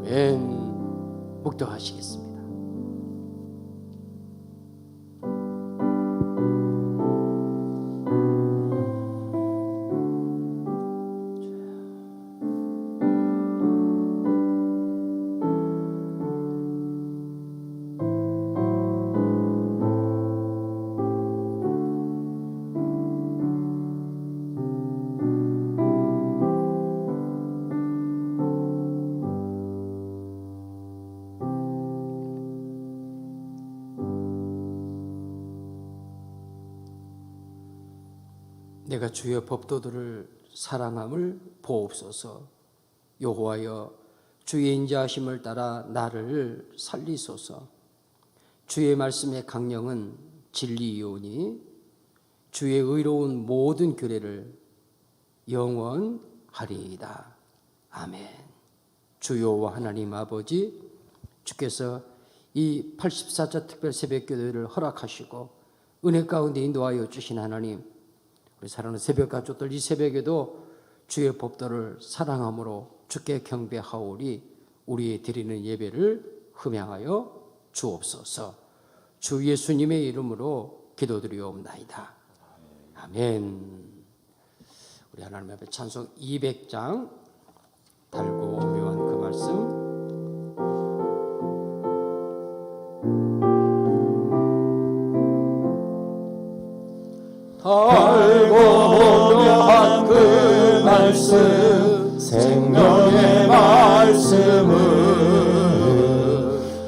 아멘. 묵도하시겠습니다. 내가 주의 법도들을 사랑함을 보옵소서. 여호와여, 주의 인자하심을 따라 나를 살리소서. 주의 말씀의 강령은 진리이오니 주의 의로운 모든 규례를 영원하리이다. 아멘. 주 여호와 하나님 아버지, 주께서 이 84차 특별 새벽기도를 허락하시고 은혜 가운데 인도하여 주신 하나님, 우리 사랑하는 새벽 가족들, 이 새벽에도 주의 법도를 사랑함으로 주께 경배하오리 우리의 드리는 예배를 흠양하여 주옵소서. 주 예수님의 이름으로 기도드리옵나이다. 아멘. 우리 하나님 앞에 찬송 200장 달고 오묘한 그 말씀, 달고 오묘한 그 말씀, 생명의 말씀은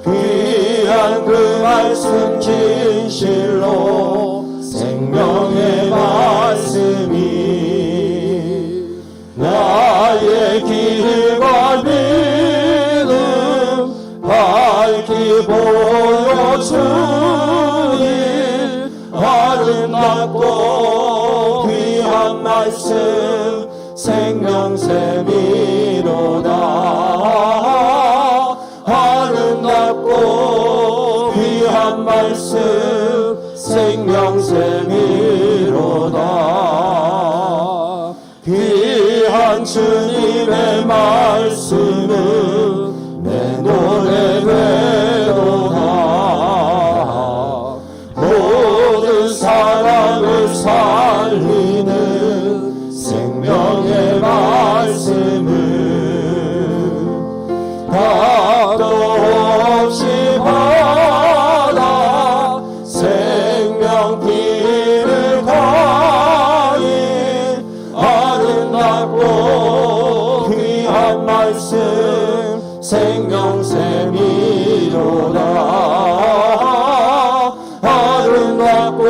귀한 그 말씀 진실로 생명의 말씀이 나의 길과 믿음 밝히 보여주니 아름답고 귀한 말씀 생명샘이로다. 아름답고 귀한 말씀 생명샘이로다. 귀한 주님의 말씀은 내 노래 되도다. 모든 사람을 살리는 생명의 말씀은 답도 없이 받아 생명길을 가인 아름답고 귀한 말씀 생명샘이로다. 아름답고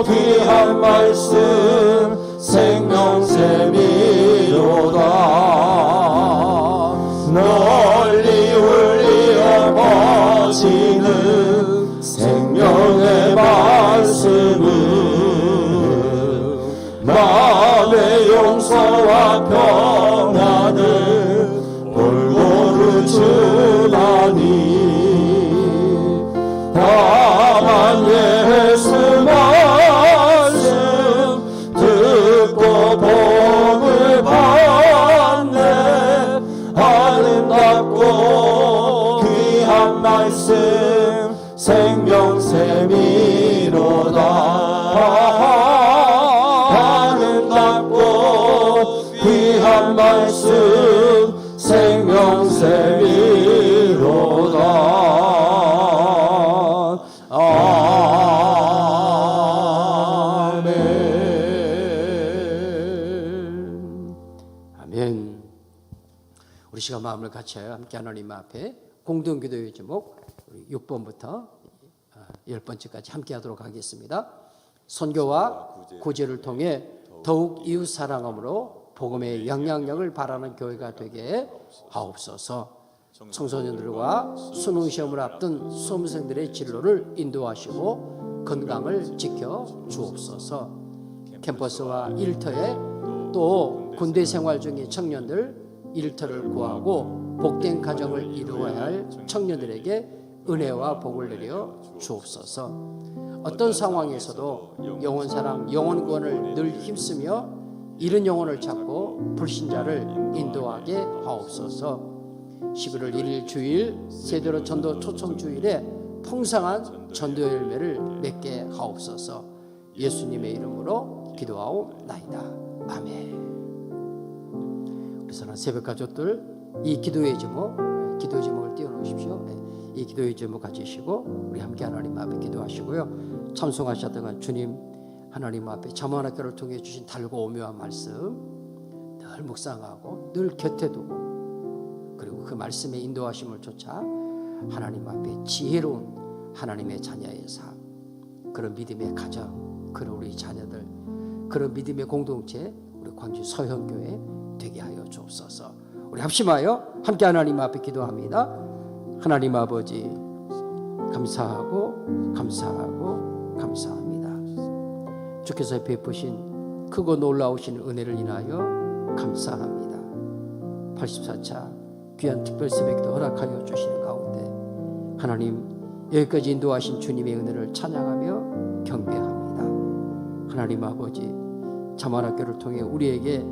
귀한 말씀 생명샘이로다. 널리 울리어 퍼지는 생명의 말씀은 마음의 용서와 평안을 골고루 주나니 다만 예수 말씀 듣고 복을 받네. 아름답고 귀한 말씀 생명샘이로다. 아름답고 귀한 말씀 생명샘이로다. 아멘. 우리 시간 마음을 같이하여 함께 하나님 앞에 공동기도의 제목 6번부터 10번째까지 함께 하도록 하겠습니다. 선교와 구제를 통해 더욱 이웃 사랑함으로 복음의 영향력을 바라는 교회가 되게 하옵소서. 청소년들과 수능시험을 앞둔 수험생들의 진로를 인도하시고 건강을 지켜 주옵소서. 캠퍼스와 일터에 또 군대 생활 중인 청년들 일터를 구하고 복된 가정을 이루어야 할 청년들에게 은혜와 복을 내려 주옵소서. 어떤 상황에서도 영혼 사랑, 영혼 구원을 늘 힘쓰며 잃은 영혼을 찾고 불신자를 인도하게 하옵소서. 11월 1일 주일 제대로 전도 초청 주일에 풍성한 전도 열매를 맺게 하옵소서. 예수님의 이름으로 기도하옵나이다. 아멘. 우리 사랑하는 새벽 가족들, 이 기도의 제목을 띄워놓으십시오. 이 기도의 제목 가지시고 우리 함께 하나님 앞에 기도하시고요. 찬송하셨던 주님 하나님 앞에 잠언학교를 통해 주신 달고 오묘한 말씀 늘 묵상하고 늘 곁에 두고, 그리고 그 말씀의 인도하심을 쫓아 하나님 앞에 지혜로운 하나님의 자녀의 삶, 그런 믿음의 가정, 그런 우리 자녀들, 그런 믿음의 공동체, 우리 광주 서현교회 되게 하여 주옵소서. 우리 합심하여 함께 하나님 앞에 기도합니다. 하나님 아버지, 감사하고 감사하고 감사합니다. 주께서 베푸신 크고 놀라우신 은혜를 인하여 감사합니다. 84차 귀한 특별 새벽기도 허락하여 주시는 가운데 하나님, 여기까지 인도하신 주님의 은혜를 찬양하며 경배합니다. 하나님 아버지, 잠언학교를 통해 우리에게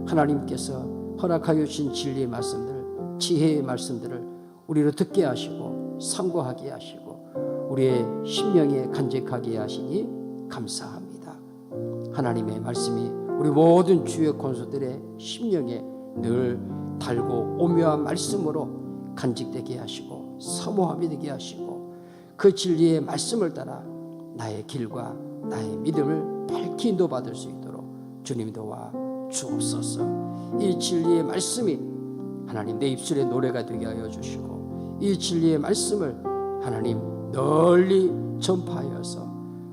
하나님께서 허락하여 주신 진리의 말씀들, 지혜의 말씀들을 우리로 듣게 하시고 상고하게 하시고 우리의 심령에 간직하게 하시니 감사합니다. 하나님의 말씀이 우리 모든 주의 권소들의 심령에 늘 달고 오묘한 말씀으로 간직되게 하시고 사모함이 되게 하시고, 그 진리의 말씀을 따라 나의 길과 나의 믿음을 밝히 인도받을 수 있도록 주님 도와 주옵소서. 이 진리의 말씀이 하나님 내 입술의 노래가 되게 하여 주시고, 이 진리의 말씀을 하나님 널리 전파하여서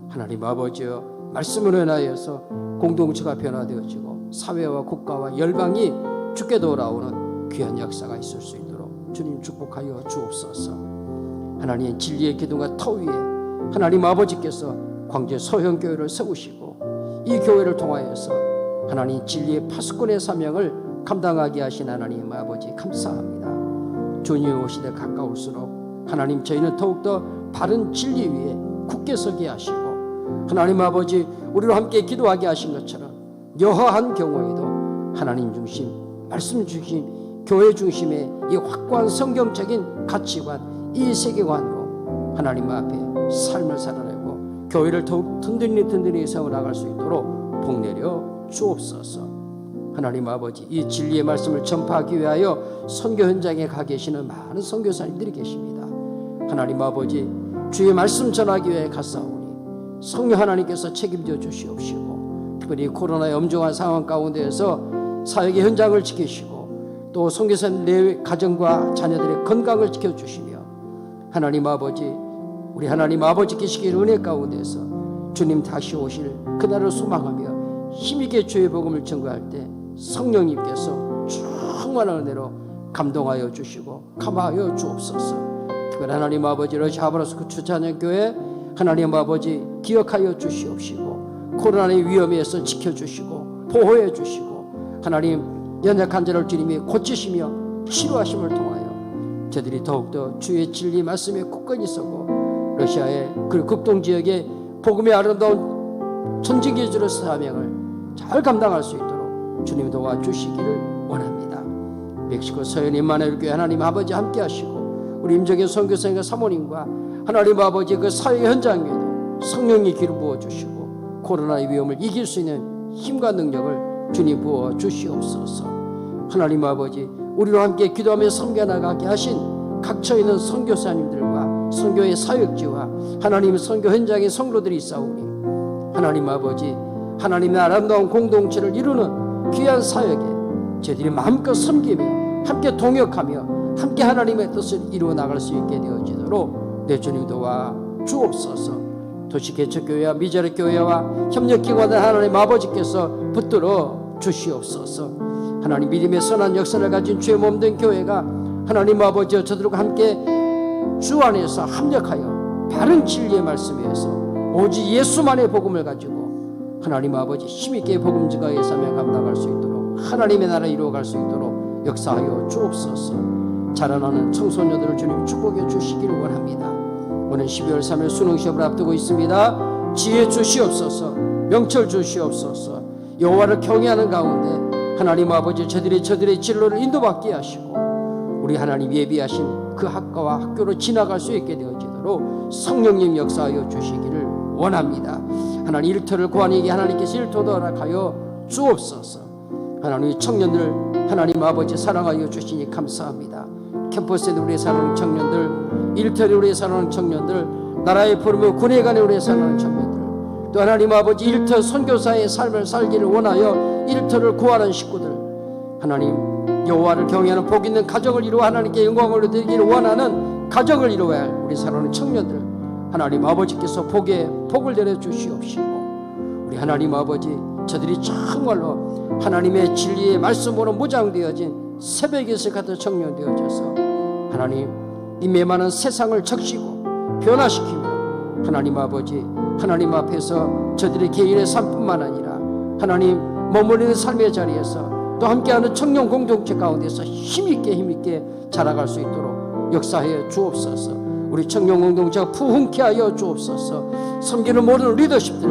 하나님 아버지여 말씀으로 인하여서 공동체가 변화되어지고 사회와 국가와 열방이 주께 돌아오는 귀한 역사가 있을 수 있도록 주님 축복하여 주옵소서. 하나님 진리의 기둥과 터 위에 하나님 아버지께서 광주 서현교회를 세우시고 이 교회를 통하여서 하나님 진리의 파수꾼의 사명을 감당하게 하신 하나님 아버지 감사합니다. 주님 오시되 가까울수록 하나님 저희는 더욱더 바른 진리 위에 굳게 서게 하시고, 하나님 아버지 우리로 함께 기도하게 하신 것처럼 여하한 경우에도 하나님 중심, 말씀 중심, 교회 중심의 이 확고한 성경적인 가치관, 이 세계관으로 하나님 앞에 삶을 살아내고 교회를 더욱 든든히 세워나갈 수 있도록 복내려 주옵소서. 하나님 아버지, 이 진리의 말씀을 전파하기 위하여 선교 현장에 가 계시는 많은 선교사님들이 계십니다. 하나님 아버지, 주의 말씀 전하기 위해 갔사오니 성령 하나님께서 책임져 주시옵시고, 특별히 코로나의 엄중한 상황 가운데에서 사역의 현장을 지키시고 또 선교사님 내 가정과 자녀들의 건강을 지켜주시며, 하나님 아버지, 우리 하나님 아버지 계시길 은혜 가운데서 주님 다시 오실 그날을 소망하며 힘있게 주의 복음을 전거할 때 성령님께서 충만한 은혜로 감동하여 주시고 감화하여 주옵소서. 특별히 하나님 아버지 러시아브라스크 주찬양교회 하나님 아버지 기억하여 주시옵시고, 코로나의 위험에서 지켜주시고 보호해 주시고, 하나님 연약한 자를 주님이 고치시며 치료하심을 통하여 저들이 더욱더 주의 진리 말씀에 굳건히 서고 러시아의 그 극동지역의 복음의 아름다운 전진기지로 사명을 잘 감당할 수 있도록 주님 도와주시기를 원합니다. 멕시코 서현 임마누엘교회 하나님 아버지 함께 하시고 우리 임정현 선교사님과 사모님과 하나님 아버지 그 사회 현장에도 성령이 기름 부어주시고 코로나의 위험을 이길 수 있는 힘과 능력을 주님 부어주시옵소서. 하나님 아버지, 우리로 함께 기도하며 섬겨나가게 하신 각처에 있는 선교사님들과 선교의 사역지와 하나님의 선교 현장의 성도들이 있사오니 하나님 아버지, 하나님의 아름다운 공동체를 이루는 귀한 사역에 저희들이 마음껏 섬기며 함께 동역하며 함께 하나님의 뜻을 이루어 나갈 수 있게 되어지도록 내 주님 도와 주옵소서. 도시개척교회와 미자립교회와 협력기관의 하나님 아버지께서 붙들어 주시옵소서. 하나님 믿음의 선한 역사를 가진 주의 몸된 교회가 하나님 아버지와 저들과 함께 주 안에서 합력하여 바른 진리의 말씀에 의해서 오직 예수만의 복음을 가지고 하나님 아버지 힘있게 복음 증거의 사명 감당할 수 있도록 하나님의 나라 이루어갈 수 있도록 역사하여 주옵소서. 자라나는 청소년들을 주님 축복해 주시기를 원합니다. 오늘 12월 3일 수능시험을 앞두고 있습니다. 지혜 주시옵소서. 명철 주시옵소서. 여호와를 경외하는 가운데 하나님 아버지 저들의 진로를 인도받게 하시고 우리 하나님 예비하신 그 학과와 학교로 지나갈 수 있게 되어지도록 성령님 역사하여 주시기를 원합니다. 하나님 일터를 구하니게 하나님께서 일터도 허락하여 주옵소서. 하나님 청년들 하나님 아버지 사랑하여 주시니 감사합니다. 캠퍼스에 우리의 사랑하는 청년들, 일터에 우리의 사랑하는 청년들, 나라의 부르며 군에 간에 우리의 사랑하는 청년들, 또 하나님 아버지 일터 선교사의 삶을 살기를 원하여 일터를 구하는 식구들, 하나님 여호와를 경외하는 복 있는 가정을 이루어 하나님께 영광을 드리기를 원하는 가정을 이루어야 할 우리 사랑하는 청년들, 하나님 아버지께서 복을 내려 주시옵시고, 우리 하나님 아버지 저들이 정말로 하나님의 진리의 말씀으로 무장되어진 새벽에서 같은 청년 되어져서 하나님 이 메마른 세상을 적시고 변화시키며 하나님 아버지 하나님 앞에서 저들의 개인의 삶뿐만 아니라 하나님 머무르는 삶의 자리에서 또 함께하는 청년 공동체 가운데서 힘있게 자라갈 수 있도록 역사해 주옵소서. 우리 청년 공동체가 부흥케 하여 주옵소서. 섬기는 모든 리더십들,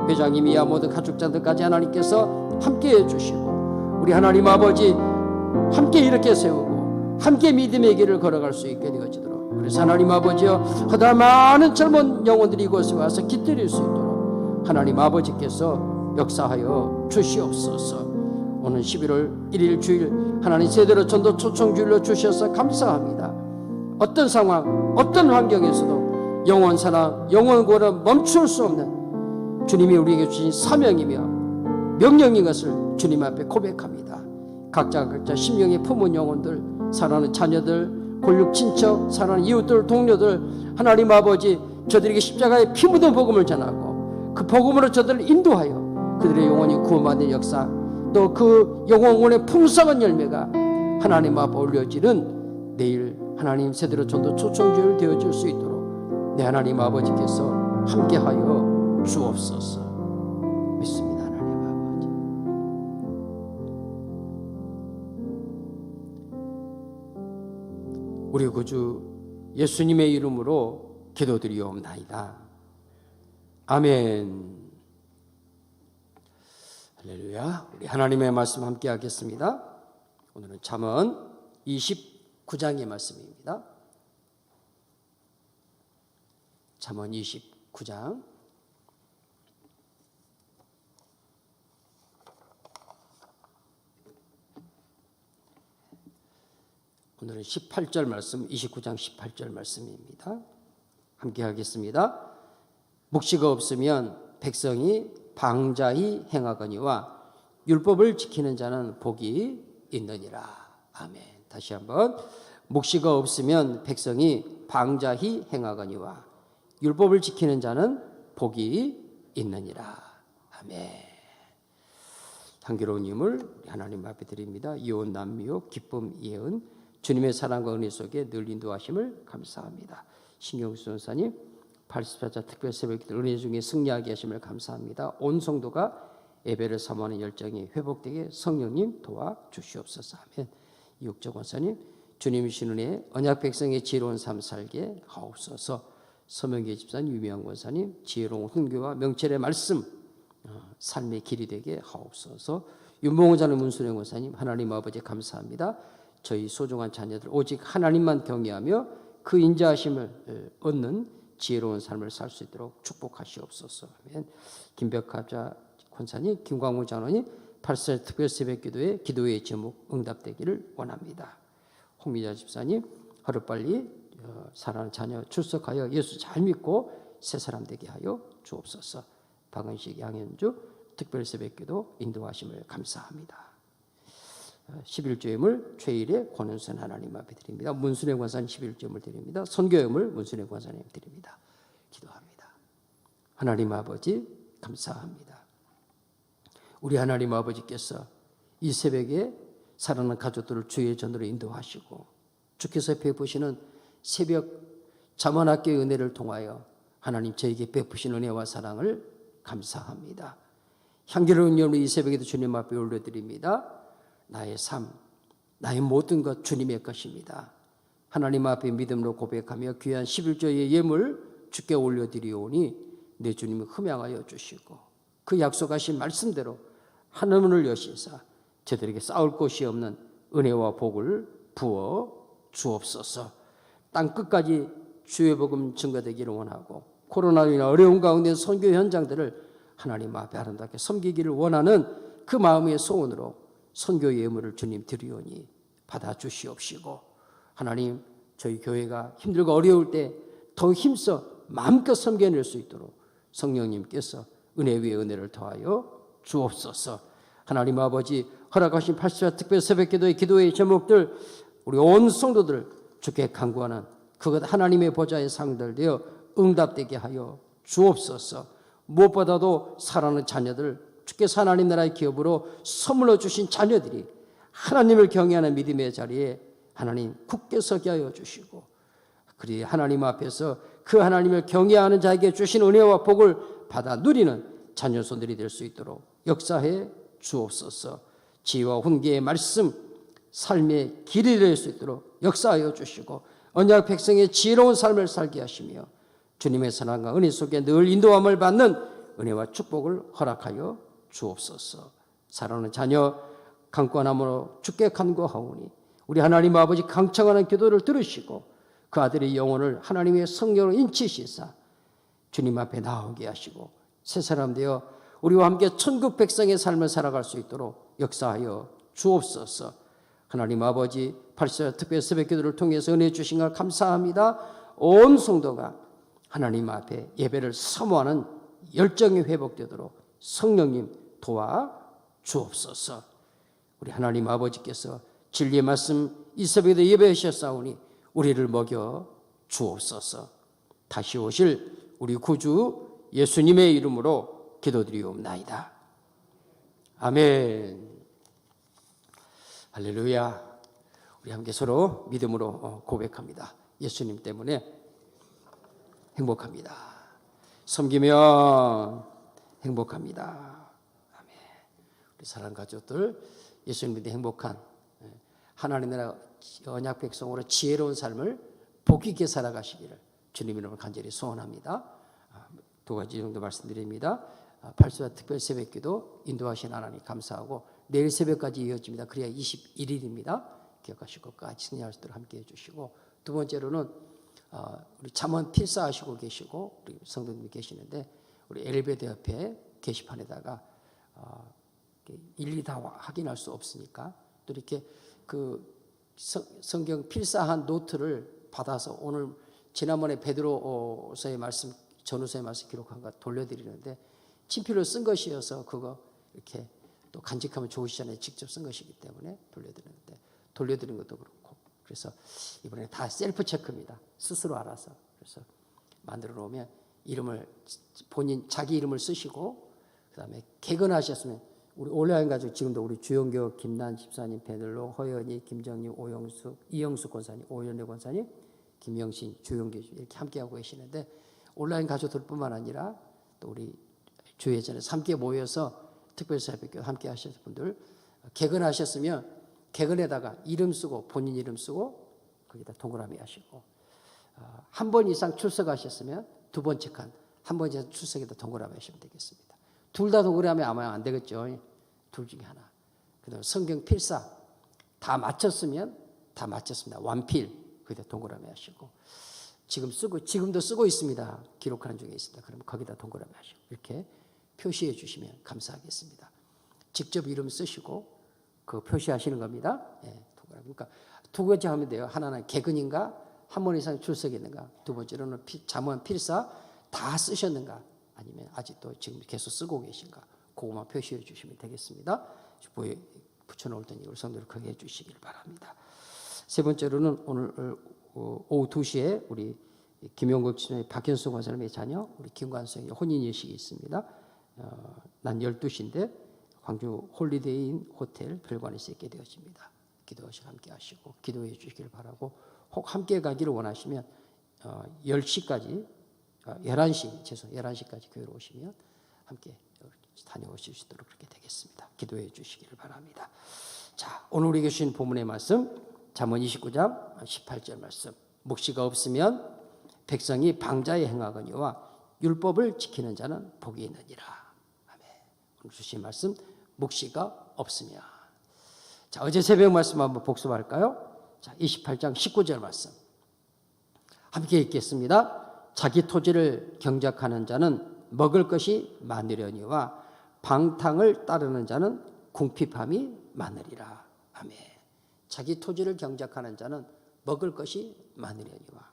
회장님이야 모든 가족자들까지 하나님께서 함께해 주시고 우리 하나님 아버지 함께 이렇게 세우고 함께 믿음의 길을 걸어갈 수 있게 되어지도록, 그래서 하나님 아버지여 허다 많은 젊은 영혼들이 이곳에 와서 깃들일 수 있도록 하나님 아버지께서 역사하여 주시옵소서. 오늘 11월 1일 주일 하나님 제대로 전도 초청주일로 주셔서 감사합니다. 어떤 상황 어떤 환경에서도 영원 사랑 영원 구원은 멈출 수 없는 주님이 우리에게 주신 사명이며 명령인 것을 주님 앞에 고백합니다. 각자 심령의 품은 영혼들, 사랑하는 자녀들, 골육 친척, 사랑하는 이웃들, 동료들, 하나님 아버지 저들에게 십자가의 피 묻은 복음을 전하고 그 복음으로 저들을 인도하여 그들의 영혼이 구원받는 역사, 또 그 영혼의 풍성한 열매가 하나님 앞에 올려지는 내일 하나님 세대로 전도 초청주일 되어질 수 있도록 내 하나님 아버지께서 함께하여 주옵소서. 믿습니다. 하나님 아버지, 우리 구주 예수님의 이름으로 기도드리옵나이다. 아멘. 할렐루야. 우리 하나님의 말씀 함께 하겠습니다. 오늘은 잠언 29장의 말씀입니다. 잠언 29장 오늘은 18절 말씀, 29장 18절 말씀입니다. 함께 하겠습니다. 묵시가 없으면 백성이 방자히 행하거니와 율법을 지키는 자는 복이 있느니라. 아멘. 다시 한번, 묵시가 없으면 백성이 방자히 행하거니와 율법을 지키는 자는 복이 있느니라. 아멘. 향기로운 힘을 하나님 앞에 드립니다. 이온 남미요 기쁨 예은 주님의 사랑과 은혜 속에 늘 인도하심을 감사합니다. 신경수 전사님 84자 특별 새벽기도 은혜 중에 승리하게 하심을 감사합니다. 온 성도가 예배를 사모하는 열정이 회복되게 성령님 도와주시옵소서. 아멘. 이육정 원사님 주님이신 은혜 언약 백성의 지혜로운 삶 살게 하옵소서. 서명계 집사님 유명한 원사님 지혜로운 훈교와 명철의 말씀 삶의 길이 되게 하옵소서. 윤봉호 자는 문순영 원사님 하나님 아버지 감사합니다. 저희 소중한 자녀들 오직 하나님만 경외하며 그 인자하심을 얻는 지혜로운 삶을 살 수 있도록 축복하시옵소서. 아멘. 김벽합자 권사님, 김광무 장로님 8살 특별 새벽 기도에 기도의 제목 응답되기를 원합니다. 홍미자 집사님 하루빨리 사랑하는 자녀 출석하여 예수 잘 믿고 새 사람 되게 하여 주옵소서. 박은식 양현주 특별 새벽 기도 인도하심을 감사합니다. 11조임을 최일의 권은선 하나님 앞에 드립니다. 문순의 권사님 11조임을 드립니다. 선교임을 문순의 권사님 드립니다. 기도합니다. 하나님 아버지 감사합니다. 우리 하나님 아버지께서 이 새벽에 사랑하는 가족들을 주의 전으로 인도하시고 주께서 베푸시는 새벽 잠언학교의 은혜를 통하여 하나님 저에게 베푸신 은혜와 사랑을 감사합니다. 향기로운 영으로 이 새벽에도 주님 앞에 올려드립니다. 나의 삶, 나의 모든 것 주님의 것입니다. 하나님 앞에 믿음으로 고백하며 귀한 11조의 예물 주께 올려드리오니 내 주님이 흠양하여 주시고 그 약속하신 말씀대로 하늘문을 여시사 저들에게 싸울 곳이 없는 은혜와 복을 부어 주옵소서. 땅 끝까지 주의 복음 증거되기를 원하고 코로나로 인한 어려운 가운데 선교 현장들을 하나님 앞에 아름답게 섬기기를 원하는 그 마음의 소원으로 선교의 예물을 주님 드리오니 받아주시옵시고, 하나님 저희 교회가 힘들고 어려울 때 더 힘써 마음껏 섬겨낼 수 있도록 성령님께서 은혜 위에 은혜를 더하여 주옵소서. 하나님 아버지, 허락하신 80자 특별 새벽기도의 기도의 제목들, 우리 온 성도들 주께 간구하는 그것 하나님의 보좌에 상달되어 응답되게 하여 주옵소서. 무엇보다도 사랑하는 자녀들, 주께서 하나님 나라의 기업으로 선물로 주신 자녀들이 하나님을 경외하는 믿음의 자리에 하나님 굳게 서게 하여 주시고, 그리 하나님 앞에서 그 하나님을 경외하는 자에게 주신 은혜와 복을 받아 누리는 자녀 손들이 될 수 있도록 역사해 주옵소서. 지혜와 훈계의 말씀, 삶의 길이 될 수 있도록 역사하여 주시고, 언약 백성의 지혜로운 삶을 살게 하시며 주님의 사랑과 은혜 속에 늘 인도함을 받는 은혜와 축복을 허락하여 주옵소서. 사랑하는 자녀 강권함으로 주께 간구하오니 우리 하나님 아버지 강청하는 기도를 들으시고 그 아들의 영혼을 하나님의 성령으로 인치시사 주님 앞에 나오게 하시고 새 사람 되어 우리와 함께 천국 백성의 삶을 살아갈 수 있도록 역사하여 주옵소서. 하나님 아버지, 80자 특별 새벽기도를 통해서 은혜 주신 것 감사합니다. 온 성도가 하나님 앞에 예배를 사모하는 열정이 회복되도록 성령님 도와 주옵소서. 우리 하나님 아버지께서 진리의 말씀 이 새벽에도 예배하셨사오니 우리를 먹여 주옵소서. 다시 오실 우리 구주 예수님의 이름으로 기도드리옵나이다. 아멘. 할렐루야. 우리 함께 서로 믿음으로 고백합니다. 예수님 때문에 행복합니다. 섬기면 행복합니다. 아멘. 우리 사랑하는 가족들, 예수님 믿어 행복한 하나님 나라 언약 백성으로 지혜로운 삶을 복 있게 살아가시기를 주님 이름으로 간절히 소원합니다. 두 가지 정도 말씀드립니다. 80자 특별 새벽기도 인도하신 하나님 감사하고 내일 새벽까지 이어집니다. 그래야 21일입니다. 기억하시고 끝까지 승리할 수 있도록 함께해 주시고, 두 번째로는 우리 잠언 필사하시고 계시고 우리 성도님이 계시는데 우리 엘리베이터 옆에 게시판에다가 일일이 다 확인할 수 없으니까 또 이렇게 그 성경 필사한 노트를 받아서 오늘 지난번에 베드로서의 말씀, 전후서의 말씀 기록한 거 돌려드리는데 친필로 쓴 것이어서 그거 이렇게 또 간직하면 좋으시잖아요. 직접 쓴 것이기 때문에 돌려드리는데, 돌려드린 것도 그렇고, 그래서 이번에 다 셀프 체크입니다. 스스로 알아서. 그래서 만들어 놓으면 이름을 본인 자기 이름을 쓰시고, 그다음에 개근하셨으면 우리 온라인 가족 지금도 우리 주영교, 김난 집사님, 베들로, 허연이, 김정님, 오영숙, 이영숙 권사님, 오연애 권사님, 김영신, 주영교 이렇게 함께하고 계시는데, 온라인 가족들뿐만 아니라 또 우리 주회전에 함께 모여서 특별새벽기도 함께 하셨을 분들, 개근하셨으면 개근에다가 이름 쓰고 본인 이름 쓰고 거기다 동그라미 하시고, 한 번 이상 출석하셨으면 두 번 체크한 한 번 이상 출석에다 동그라미 하시면 되겠습니다. 둘 다 동그라미 아마 안 되겠죠. 둘 중에 하나. 그다음 성경 필사 다 마쳤으면 다 마쳤습니다. 완필 거기다 동그라미 하시고, 지금도 쓰고 있습니다. 기록하는 중에 있습니다. 그럼 거기다 동그라미 하시고 이렇게 표시해 주시면 감사하겠습니다. 직접 이름 쓰시고 그 표시하시는 겁니다. 네, 동그라미. 그러니까 두 가지 하면 돼요. 하나는 개근인가, 한 번 이상 출석했는가, 두 번째로는 잠언 필사 다 쓰셨는가, 아니면 아직도 지금 계속 쓰고 계신가, 그것만 표시해 주시면 되겠습니다. 붙여놓을 테니 우리 성도를 크게 해주시길 바랍니다. 세 번째로는 오늘 오후 2시에 우리 김용국 집사님, 박현수 권사님의 자녀 우리 김관성의 혼인 예식이 있습니다. 난 12시인데 광주 홀리데이인 호텔 별관에서 있게 되어집니다. 기도하시고 함께 하시고 기도해 주시길 바라고, 혹 함께 가기를 원하시면 10시까지 11시까지 교회로 오시면 함께 다녀오실 수 있도록 그렇게 되겠습니다. 기도해 주시기를 바랍니다. 자, 오늘 우리에게 주신 본문의 말씀 잠언 29장 18절 말씀. 묵시가 없으면 백성이 방자에 행하거니와 율법을 지키는 자는 복이 있느니라. 아멘. 오늘 주신 말씀 묵시가 없으면. 자, 어제 새벽 말씀 한번 복습할까요? 자, 28장 19절 말씀. 함께 읽겠습니다. 자기 토지를 경작하는 자는 먹을 것이 많으려니와 방탕을 따르는 자는 궁핍함이 많으리라. 아멘. 자기 토지를 경작하는 자는 먹을 것이 많으려니와.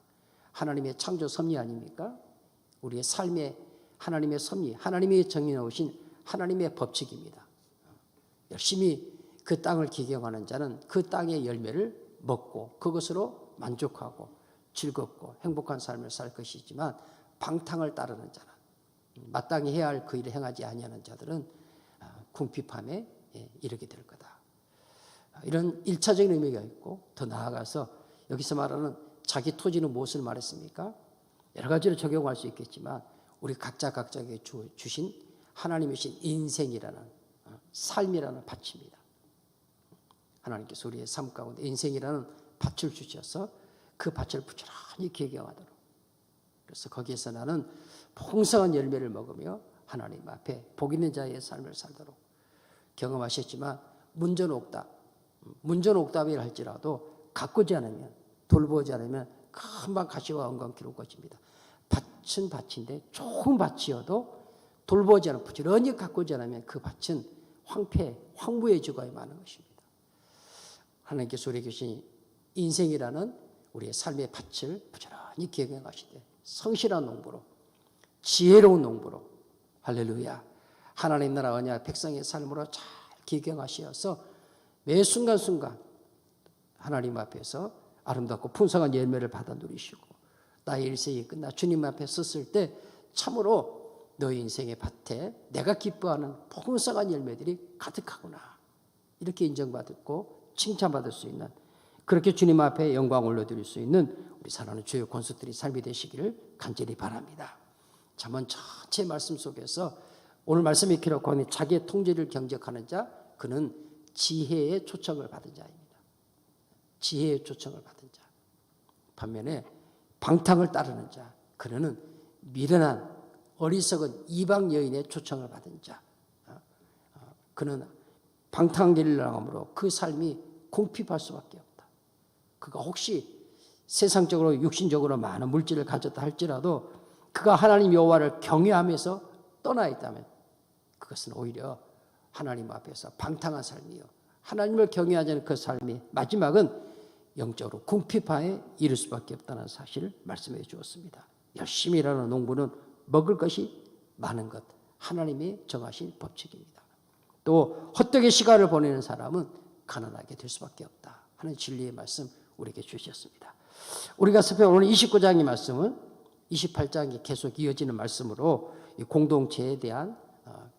하나님의 창조 섭리 아닙니까? 우리의 삶의 하나님의 섭리, 하나님이 정해놓으신 하나님의 법칙입니다. 열심히 그 땅을 기경하는 자는 그 땅의 열매를 먹고 그것으로 만족하고 즐겁고 행복한 삶을 살 것이지만, 방탕을 따르는 자는, 마땅히 해야 할 그 일을 행하지 아니하는 자들은 궁핍함에 이르게 될 거다. 이런 1차적인 의미가 있고, 더 나아가서 여기서 말하는 자기 토지는 무엇을 말했습니까? 여러 가지로 적용할 수 있겠지만 우리 각자에게 주신 하나님의 신 인생이라는 삶이라는 밭입니다. 하나님께서 우리의 삶 가운데 인생이라는 밭을 주셔서 그 밭을 부지런히 기경하도록, 그래서 거기에서 나는 풍성한 열매를 먹으며 하나님 앞에 복 있는 자의 삶을 살도록. 경험하셨지만 문전옥답이라 할지라도 가꾸지 않으면, 돌보지 않으면 금방 가시와 엉겅퀴로 것입니다. 밭은 밭인데 좋은 밭이어도 돌보지 않으면, 부지런히 가꾸지 않으면 그 밭은 황무해지고 마는 것입니다. 하나님께서 우리에게 주신 인생이라는 우리의 삶의 밭을 부지런히 기경하시되 성실한 농부로, 지혜로운 농부로, 할렐루야, 하나님 나라 언약 백성의 삶으로 잘 기경하시어서 매 순간순간 하나님 앞에서 아름답고 풍성한 열매를 받아 누리시고, 나의 일생이 끝나 주님 앞에 섰을 때 참으로 너의 인생의 밭에 내가 기뻐하는 풍성한 열매들이 가득하구나, 이렇게 인정받고 칭찬받을 수 있는, 그렇게 주님 앞에 영광 올려드릴 수 있는 우리 사랑하는 주의 권속들이 삶이 되시기를 간절히 바랍니다. 잠언 전체 말씀 속에서 오늘 말씀에 기록하는 자기의 통제를 경작하는 자, 그는 지혜의 초청을 받은 자입니다. 지혜의 초청을 받은 자. 반면에 방탕을 따르는 자, 그는 미련한 어리석은 이방 여인의 초청을 받은 자. 그는 방탕길을 나감으로 그 삶이 궁핍할 수밖에 없다. 그가 혹시 세상적으로 육신적으로 많은 물질을 가졌다 할지라도 그가 하나님 여호와를 경외하면서 떠나 있다면 그것은 오히려 하나님 앞에서 방탕한 삶이요, 하나님을 경외하지 않은 그 삶이 마지막은 영적으로 궁핍함에 이를 수밖에 없다는 사실을 말씀해 주었습니다. 열심히 일하는 농부는 먹을 것이 많은 것, 하나님이 정하신 법칙입니다. 또 헛되게 시간을 보내는 사람은 가난하게 될 수밖에 없다 하는 진리의 말씀 우리에게 주셨습니다. 우리가 살펴본 오늘 29장의 말씀은 28장이 계속 이어지는 말씀으로 이 공동체에 대한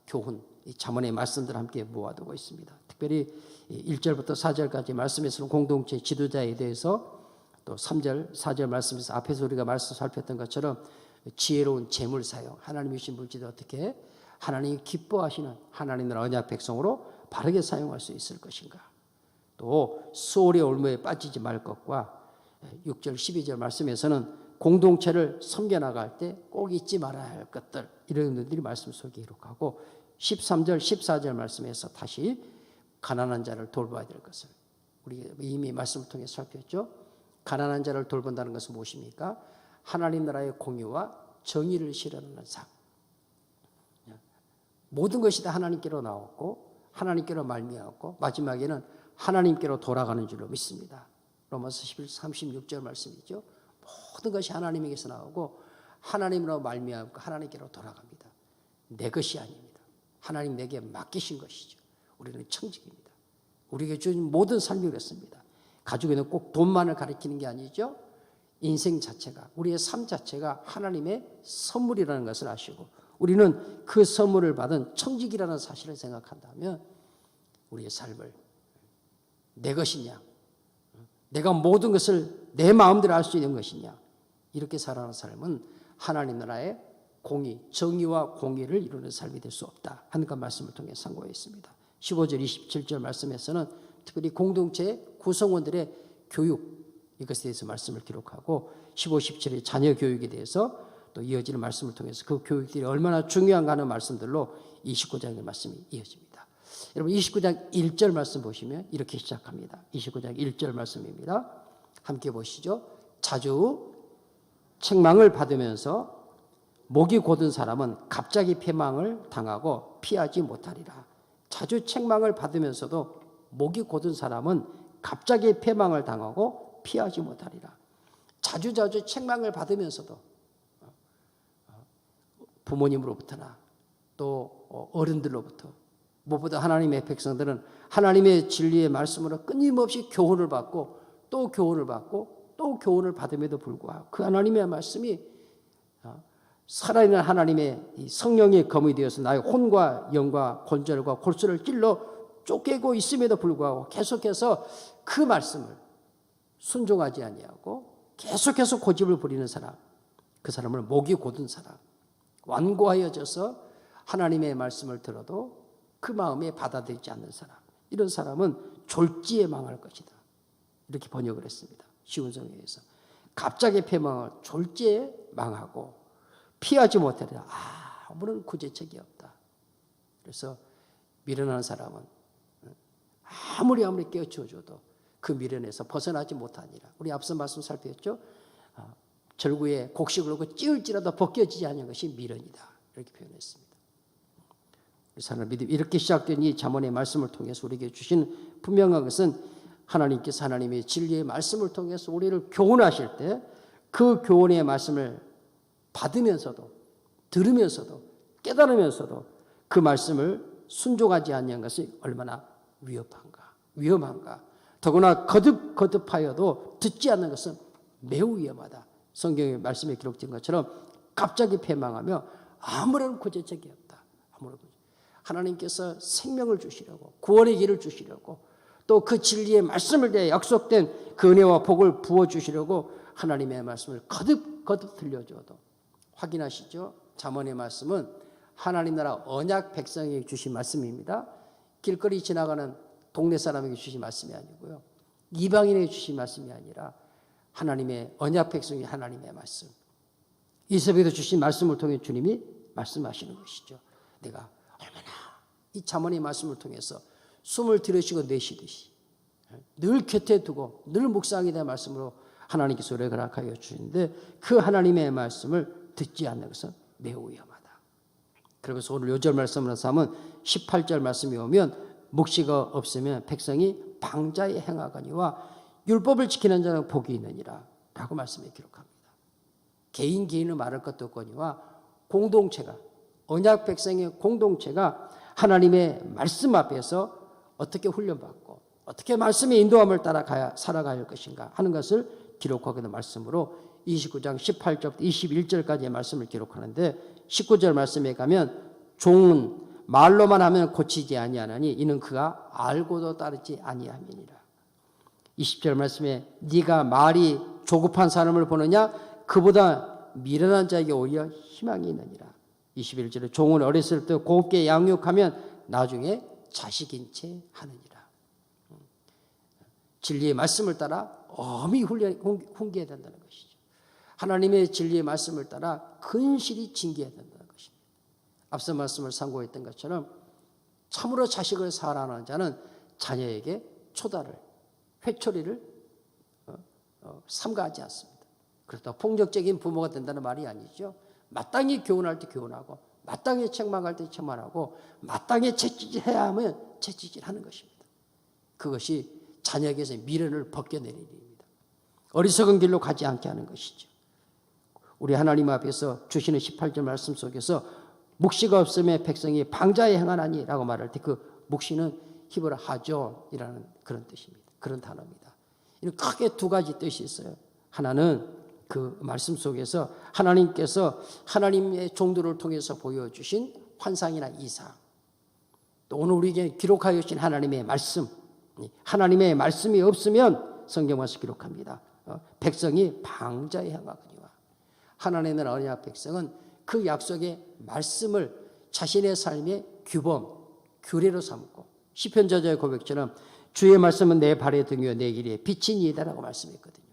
교훈, 이 잠언의 말씀들을 함께 모아두고 있습니다. 특별히 1절부터 4절까지 말씀에서는 공동체 지도자에 대해서, 또 3절, 4절 말씀에서 앞에서 우리가 말씀 살폈던 것처럼 지혜로운 재물 사용, 하나님이 주신 물질을 어떻게 하나님이 기뻐하시는 하나님 나라 언약 백성으로 바르게 사용할 수 있을 것인가, 또 수월의 올무에 빠지지 말 것과 6절, 12절 말씀에서는 공동체를 섬겨나갈 때 꼭 잊지 말아야 할 것들, 이런 것들이 말씀 속에 기록하고, 13절, 14절 말씀에서 다시 가난한 자를 돌봐야 될 것을 우리 이미 말씀을 통해 살폈죠. 가난한 자를 돌본다는 것은 무엇입니까? 하나님 나라의 공의와 정의를 실현하는 삶. 모든 것이 다 하나님께로 나왔고 하나님께로 말미암았고 마지막에는 하나님께로 돌아가는 줄로 믿습니다. 로마서 11, 36절 말씀이죠. 모든 것이 하나님에게서 나오고 하나님으로 말미암고 하나님께로 돌아갑니다. 내 것이 아닙니다. 하나님 내게 맡기신 것이죠. 우리는 청직입니다. 우리에게 주신 모든 삶이 그렇습니다. 가족에는 꼭 돈만을 가리키는 게 아니죠. 인생 자체가, 우리의 삶 자체가 하나님의 선물이라는 것을 아시고 우리는 그 선물을 받은 청직이라는 사실을 생각한다면 우리의 삶을 내 것이냐, 내가 모든 것을 내 마음대로 할 수 있는 것이냐, 이렇게 살아가는 삶은 하나님 나라의 공의, 정의와 공의를 이루는 삶이 될 수 없다 하는 그 말씀을 통해 상고했습니다. 15절, 27절 말씀에서는 특별히 공동체 구성원들의 교육, 이것에 대해서 말씀을 기록하고 15, 17의 자녀 교육에 대해서 또 이어지는 말씀을 통해서 그 교육들이 얼마나 중요한가 하는 말씀들로 29장의 말씀이 이어집니다. 여러분 29장 1절 말씀 보시면 이렇게 시작합니다. 29장 1절 말씀입니다. 함께 보시죠. 자주 책망을 받으면서 목이 곧은 사람은 갑자기 패망을 당하고 피하지 못하리라. 자주 책망을 받으면서도 목이 곧은 사람은 갑자기 패망을 당하고 피하지 못하리라. 자주자주 책망을 받으면서도 부모님으로부터나 또 어른들로부터, 무엇보다 하나님의 백성들은 하나님의 진리의 말씀으로 끊임없이 교훈을 받고 또 교훈을 받고 또 교훈을 받음에도 불구하고 그 하나님의 말씀이 살아있는 하나님의 이 성령의 검이 되어서 나의 혼과 영과 골절과 골수를 찔러 쪼개고 있음에도 불구하고 계속해서 그 말씀을 순종하지 아니하고 계속해서 고집을 부리는 사람, 그 사람을 목이 곧은 사람, 완고하여져서 하나님의 말씀을 들어도 그 마음에 받아들이지 않는 사람, 이런 사람은 졸지에 망할 것이다. 이렇게 번역을 했습니다. 쉬운 성경에서. 갑자기 패망을 졸지에 망하고 피하지 못하리라. 아무런 구제책이 없다. 그래서 미련한 사람은 아무리 깨우쳐줘도 그 미련에서 벗어나지 못하니라. 우리 앞서 말씀 살폈죠. 절구에 곡식을 놓고 찌을지라도 벗겨지지 않는 것이 미련이다. 이렇게 표현했습니다. 우리 사람 믿음 이렇게 시작된 이 잠언의 말씀을 통해서 우리에게 주신 분명한 것은 하나님께서 하나님의 진리의 말씀을 통해서 우리를 교훈하실 때 그 교훈의 말씀을 받으면서도 들으면서도 깨달으면서도 그 말씀을 순종하지 않는 것이 얼마나 위험한가. 더구나 거듭하여도 듣지 않는 것은 매우 위험하다. 성경의 말씀에 기록된 것처럼 갑자기 패망하며 아무런 구제책이 없다. 하나님께서 생명을 주시려고 구원의 길을 주시려고 또 그 진리의 말씀을 대해 약속된 그 은혜와 복을 부어주시려고 하나님의 말씀을 거듭 들려줘도 확인하시죠? 잠언의 말씀은 하나님 나라 언약 백성에게 주신 말씀입니다. 길거리 지나가는 동네 사람에게 주신 말씀이 아니고요. 이방인에게 주신 말씀이 아니라 하나님의 언약 백성이 하나님의 말씀. 이스라엘에도 주신 말씀을 통해 주님이 말씀하시는 것이죠. 내가 얼마나 이 잠언의 말씀을 통해서 숨을 들이쉬고 내쉬듯이 늘 곁에 두고 늘 묵상에 대한 말씀으로 하나님께서 우리를 허락하여 주시는데 그 하나님의 말씀을 듣지 않는 것은 매우 위험하다. 그래서 오늘 요절 말씀을 삼은 18절 말씀이 오면 묵시가 없으면 백성이 방자에 행하거니와 율법을 지키는 자는 복이 있느니라 라고 말씀에 기록합니다. 개인은 말할 것도 없거니와 공동체가 언약 백성의 공동체가 하나님의 말씀 앞에서 어떻게 훈련받고 어떻게 말씀의 인도함을 따라 살아가야 할 것인가 하는 것을 기록하고 있는 말씀으로 29장 18절부터 21절까지의 말씀을 기록하는데 19절 말씀에 가면 종은 말로만 하면 고치지 아니하나니 이는 그가 알고도 따르지 아니함이니라. 20절 말씀에 네가 말이 조급한 사람을 보느냐 그보다 미련한 자에게 오히려 희망이 있느니라. 21절에 종은 어렸을 때 곱게 양육하면 나중에 자식인 채 하느니라. 진리의 말씀을 따라 엄히 훈계해야 된다는 것이죠. 하나님의 진리의 말씀을 따라 근실히 징계해야 된다는 것입니다. 앞서 말씀을 상고했던 것처럼 참으로 자식을 사랑하는 자는 자녀에게 초다를 회초리를 삼가하지 않습니다. 그렇다고 폭력적인 부모가 된다는 말이 아니죠. 마땅히 교훈할 때 교훈하고 마땅히 책망할 때 책망하고 마땅히 채찍질해야 하면 채찍질하는 것입니다. 그것이 자녀에게서 미련을 벗겨내는 일입니다. 어리석은 길로 가지 않게 하는 것이죠. 우리 하나님 앞에서 주시는 18절 말씀 속에서 묵시가 없으면 백성이 방자에 행하나니 라고 말할 때 그 묵시는 히브리 하존이라는 그런 뜻입니다. 그런 단어입니다. 이는 크게 두 가지 뜻이 있어요. 하나는 그 말씀 속에서 하나님께서 하나님의 종들을 통해서 보여주신 환상이나 이상, 또 오늘 우리에게 기록하여 주신 하나님의 말씀, 하나님의 말씀이 없으면 성경 말씀 기록합니다. 백성이 방자에 행하거니와 하나님의 나라 언약 백성은 그 약속의 말씀을 자신의 삶의 규범, 규례로 삼고 시편 저자의 고백처럼 주의 말씀은 내 발의 등이요 내 길에 빛이니이다라고 말씀했거든요.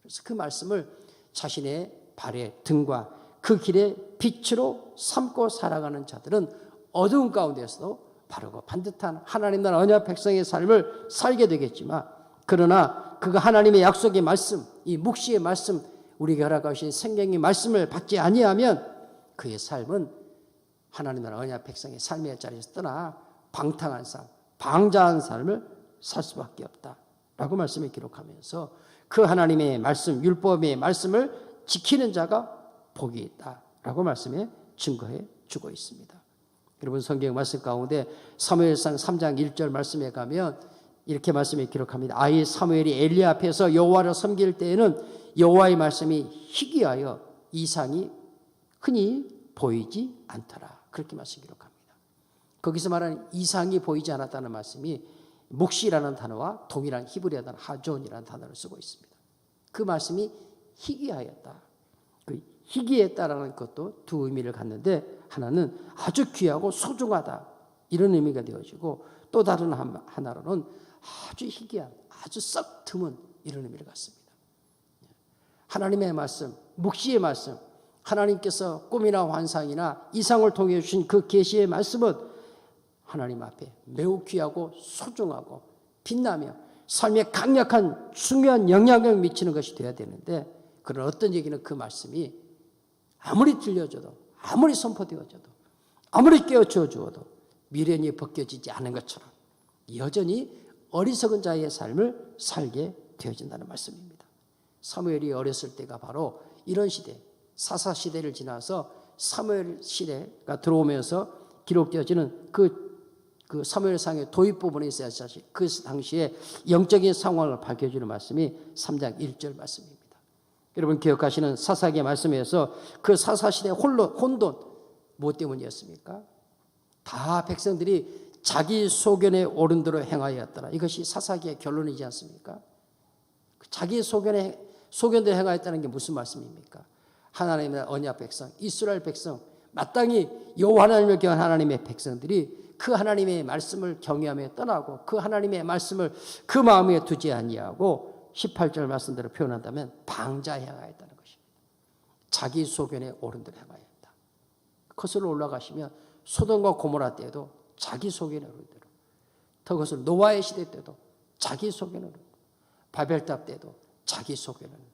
그래서 그 말씀을 자신의 발의 등과 그 길의 빛으로 삼고 살아가는 자들은 어두운 가운데서도 바르고 반듯한 하나님 나라 언약 백성의 삶을 살게 되겠지만 그러나 그가 하나님의 약속의 말씀, 이 묵시의 말씀, 우리에게 허락하신 생명의 말씀을 받지 아니하면 그의 삶은 하나님의 언약 백성의 삶의 자리에서 떠나 방탕한 삶, 방자한 삶을 살 수밖에 없다라고 말씀을 기록하면서 그 하나님의 말씀, 율법의 말씀을 지키는 자가 복이 있다라고 말씀에 증거해 주고 있습니다. 여러분 성경 말씀 가운데 사무엘상 3장 1절 말씀에 가면 이렇게 말씀에 기록합니다. 아이 사무엘이 엘리 앞에서 여호와를 섬길 때에는 여호와의 말씀이 희귀하여 이상이 흔히 보이지 않더라. 그렇게 말씀 기록합니다. 거기서 말하는 이상이 보이지 않았다는 말씀이 묵시라는 단어와 동일한 히브리어 단어 하존이라는 단어를 쓰고 있습니다. 그 말씀이 희귀하였다. 그 희귀했다라는 것도 두 의미를 갖는데 하나는 아주 귀하고 소중하다 이런 의미가 되어지고 또 다른 하나로는 아주 희귀한 아주 썩 드문 이런 의미를 갖습니다. 하나님의 말씀, 묵시의 말씀, 하나님께서 꿈이나 환상이나 이상을 통해 주신 그 계시의 말씀은 하나님 앞에 매우 귀하고 소중하고 빛나며 삶에 강력한 중요한 영향력을 미치는 것이 되어야 되는데 그런 어떤 얘기는 그 말씀이 아무리 들려줘도 아무리 선포되어져도 아무리 깨우쳐 주어도 미련이 벗겨지지 않은 것처럼 여전히 어리석은 자의 삶을 살게 되어진다는 말씀입니다. 사무엘이 어렸을 때가 바로 이런 시대, 사사 시대를 지나서 사무엘 시대가 들어오면서 기록되어지는 그 사무엘상의 도입 부분에 있어야 사실 그 당시에 영적인 상황을 밝혀주는 말씀이 3장 1절 말씀입니다. 여러분 기억하시는 사사기의 말씀에서 그 사사 시대 혼돈 무엇 때문이었습니까? 다 백성들이 자기 소견에 옳은 대로 행하였더라. 이것이 사사기의 결론이지 않습니까? 자기 소견대로 행하였다는 게 무슨 말씀입니까? 하나님의 언약 백성, 이스라엘 백성, 마땅히 여호와 하나님을 경외한 하나님의 백성들이 그 하나님의 말씀을 경외하며 떠나고 그 하나님의 말씀을 그 마음에 두지 아니하고 18절 말씀대로 표현한다면 방자에 행하였다는 것입니다. 자기 소견에 옳은 대로 행하였다. 거슬러 올라가시면 소돔과 고모라 때에도 자기 소견에 옳은 대로, 더 거슬러 노아의 시대 때도 자기 소견에 옳은 대로, 바벨탑 때도 자기 소견에 옳은 대로,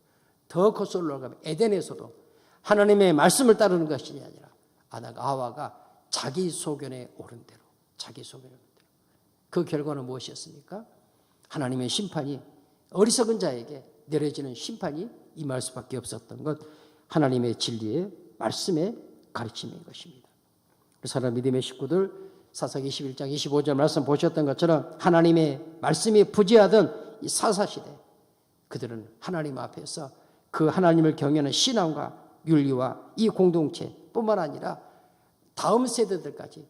더 거슬러 올라가면 에덴에서도 하나님의 말씀을 따르는 것이 아니라 아담과 하와가 자기 소견에 옳은 대로, 자기 소견에 옳은 대로. 그 결과는 무엇이었습니까? 하나님의 심판이 어리석은 자에게 내려지는 심판이 임할 수밖에 없었던 것, 하나님의 진리의 말씀의 가르침인 것입니다. 사랑하는 믿음의 식구들, 사사기 21장 25절 말씀 보셨던 것처럼 하나님의 말씀이 부재하던 이 사사시대, 그들은 하나님 앞에서 그 하나님을 경외하는 신앙과 윤리와 이 공동체뿐만 아니라 다음 세대들까지,